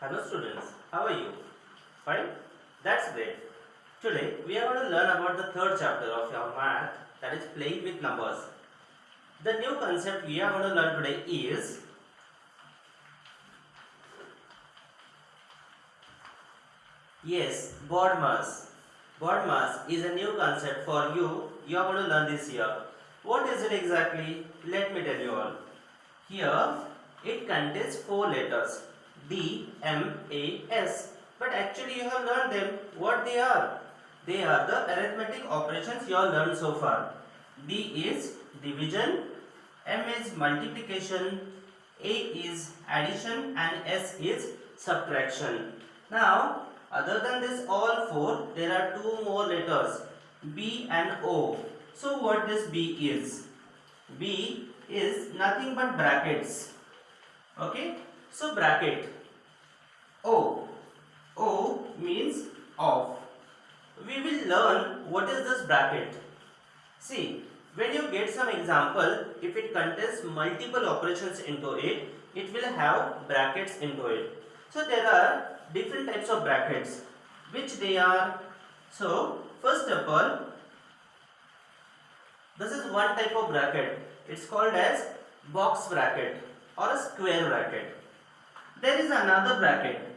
Hello students, how are you? Fine? That's great. Today we are going to learn about the third chapter of your math, that is playing with numbers. The new concept we are going to learn today is board mass. Board mass is a new concept for you. You are going to learn this year. What is it exactly? Let me tell you all. Here it contains four letters D, M, A, S. But actually you have learned them. What they are? They are the arithmetic operations you have learned so far. D is division, M is multiplication, A is addition and S is subtraction. Now other than this all four, there are two more letters B and O. So what this B is? B is nothing but brackets. Okay, so bracket. O means off. We will learn what is this bracket. See, when you get some example, if it contains multiple operations into it, it will have brackets into it. So there are different types of brackets. Which they are? So first of all, this is one type of bracket. It's called as box bracket or a square bracket. There is another bracket.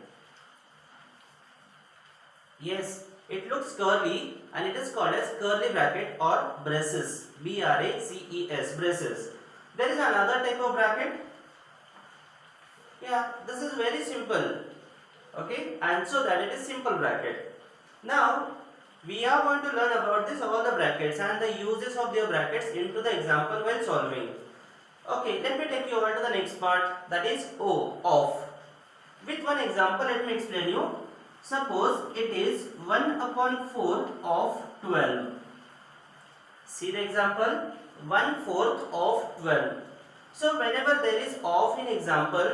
Yes, it looks curly and it is called as curly bracket or braces. B-R-A-C-E-S, braces. There is another type of bracket. Yeah, this is very simple. Okay, and so that it is simple bracket. Now, we are going to learn about this all the brackets and the uses of their brackets into the example while solving. Okay, let me take you over to the next part, that is O, off. With one example, let me explain you. Suppose it is 1 upon 4 of 12. See the example, 1/4 of 12. So whenever there is off in example,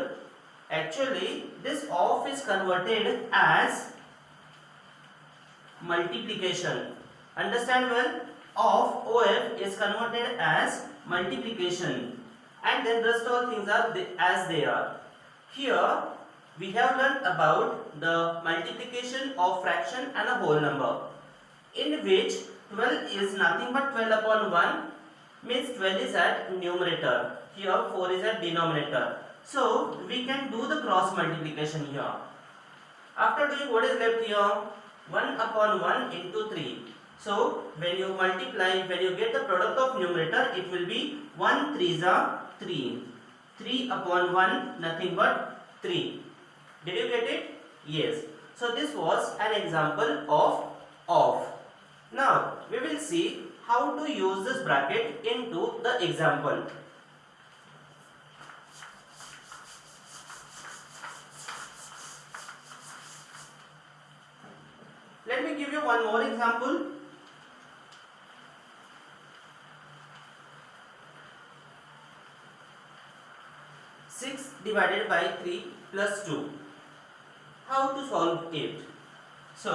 actually this off is converted as multiplication. Understand well? Of OF is converted as multiplication, and then rest all things are as they are. Here we have learned about the multiplication of fraction and a whole number, in which 12 is nothing but 12 upon 1, means 12 is at numerator. Here 4 is at denominator. So we can do the cross multiplication here. After doing, what is left here? 1 upon 1 into 3. So when you multiply, when you get the product of numerator, it will be 1 3s are 3. 3 upon 1, nothing but 3. Did you get it? Yes. So this was an example of off. Now we will see how to use this bracket into the example. Let me give you one more example. Six divided by 3 plus 2. How to solve it? So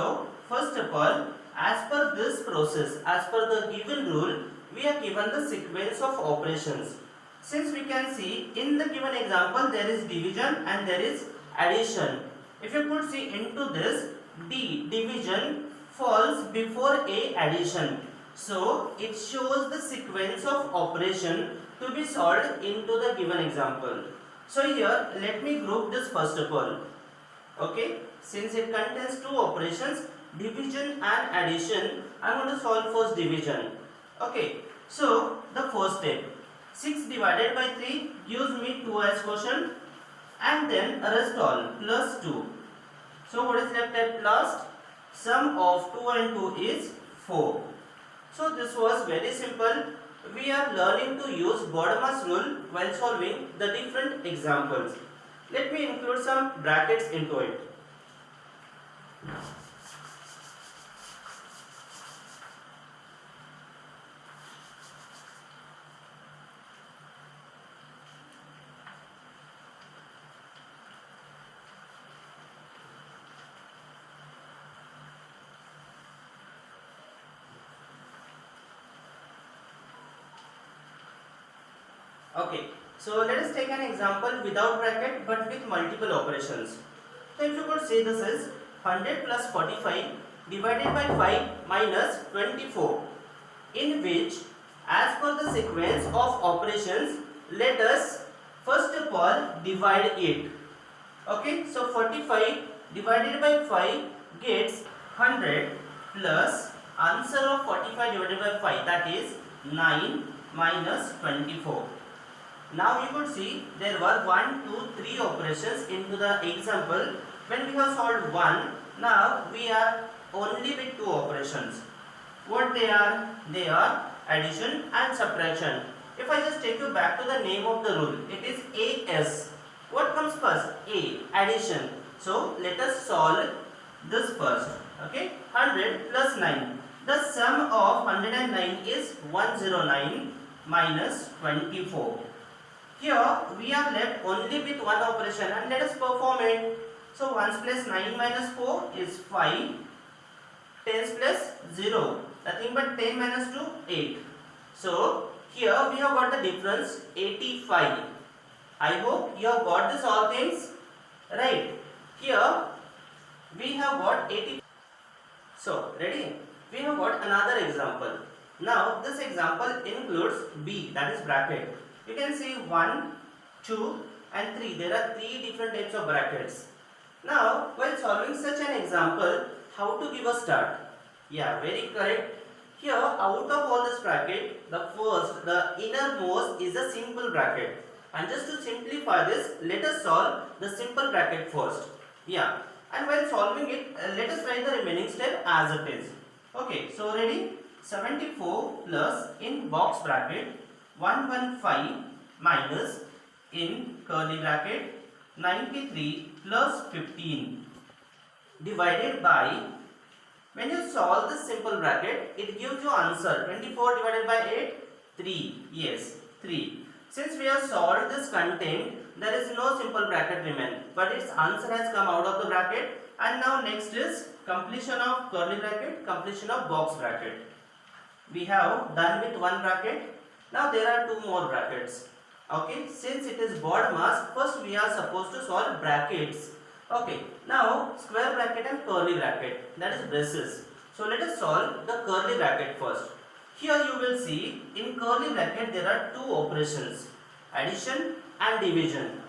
first of all, as per this process, as per the given rule, we are given the sequence of operations. Since we can see in the given example, there is division and there is addition. If you could see into this, D, division, falls before A, addition. So it shows the sequence of operation to be solved into the given example. So here let me group this first of all. Okay, since it contains two operations, division and addition, I am going to solve first division. Okay, so the first step, 6 divided by 3 gives me 2 as quotient, and then rest all plus 2. So what is left at last? Sum of 2 and 2 is 4. So this was very simple. We are learning to use BODMAS rule while solving the different examples. Let me include some brackets into it. Okay, so let us take an example without bracket but with multiple operations. So if you could say this is 100 plus 45 divided by 5 minus 24, in which as per the sequence of operations, let us first of all divide it. Okay, so 45 divided by 5 gets 100 plus answer of 45 divided by 5, that is 9 minus 24. Now you could see there were 1, 2, 3 operations into the example. When we have solved one, now we are only with 2 operations. What they are? They are addition and subtraction. If I just take you back to the name of the rule, it is AS. What comes first? A, addition. So let us solve this first. Okay, 100 plus 9. The sum of 109 is 109 minus 24. Here we are left only with one operation and let us perform it. So 1 plus 9 minus 4 is 5. 10 plus 0, nothing but 10 minus 2, 8. So here we have got the difference 85. I hope you have got this all things right. Here we have got 80. So ready? We have got another example. Now this example includes B, that is bracket. You can see 1, 2 and 3. There are 3 different types of brackets. Now while solving such an example, how to give a start? Yeah, very correct. Here out of all this bracket, the innermost is a simple bracket. And just to simplify this, let us solve the simple bracket first. Yeah, and while solving it, let us write the remaining step as it is. Okay, so ready? 74 plus in box bracket 115 minus in curly bracket 93 plus 15 divided by, when you solve this simple bracket, it gives you answer 24 divided by 8, 3. Yes, 3. Since we have solved this content, there is no simple bracket remain, but its answer has come out of the bracket. And now next is completion of curly bracket, completion of box bracket. We have done with one bracket. Now there are 2 more brackets. Okay, since it is BODMAS, first we are supposed to solve brackets. Okay, now square bracket and curly bracket, that is braces. So let us solve the curly bracket first. Here you will see in curly bracket there are 2 operations, addition and division.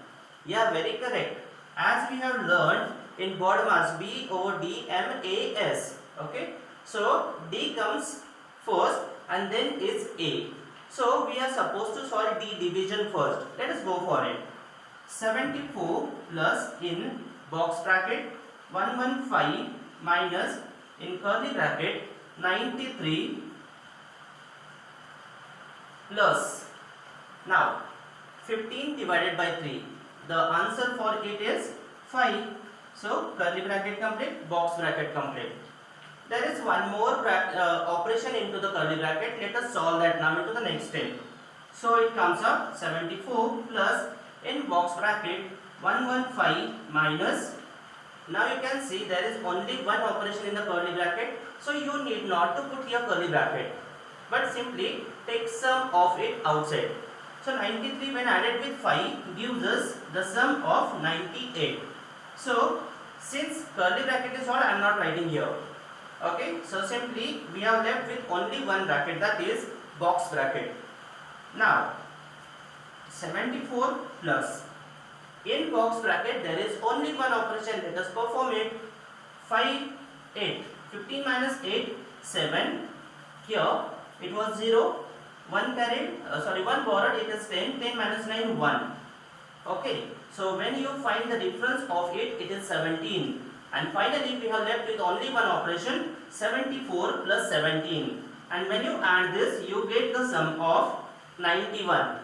Yeah, very correct. As we have learned in BODMAS, B over D M A S. Okay, so D comes first and then is A. So we are supposed to solve D division first. Let us go for it. 74 plus in box bracket 115 minus in curly bracket 93 plus, now 15 divided by 3. The answer for it is 5. So curly bracket complete, box bracket complete. There is one more operation into the curly bracket. Let us solve that now into the next step. So it comes up 74 plus in box bracket 115 minus, now you can see there is only one operation in the curly bracket, so you need not to put your curly bracket, but simply take sum of it outside. So 93 when added with 5 gives us the sum of 98. So since curly bracket is solved, I am not writing here. Okay, so simply we are left with only one bracket, that is box bracket. Now 74 plus in box bracket there is only one operation, let us perform it. 5, 8, 15 minus 8, 7. Here it was 0, 1 carried, 1 borrowed, it is 10, 10 minus 9, 1. Okay, so when you find the difference of it, it is 17. And finally we have left with only one operation, 74 plus 17. And when you add this, you get the sum of 91.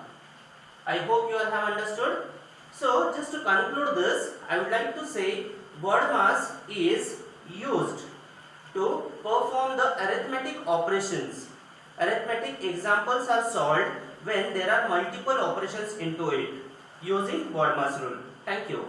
I hope you all have understood. So just to conclude this, I would like to say BODMAS is used to perform the arithmetic operations. Arithmetic examples are solved when there are multiple operations into it using BODMAS rule. Thank you.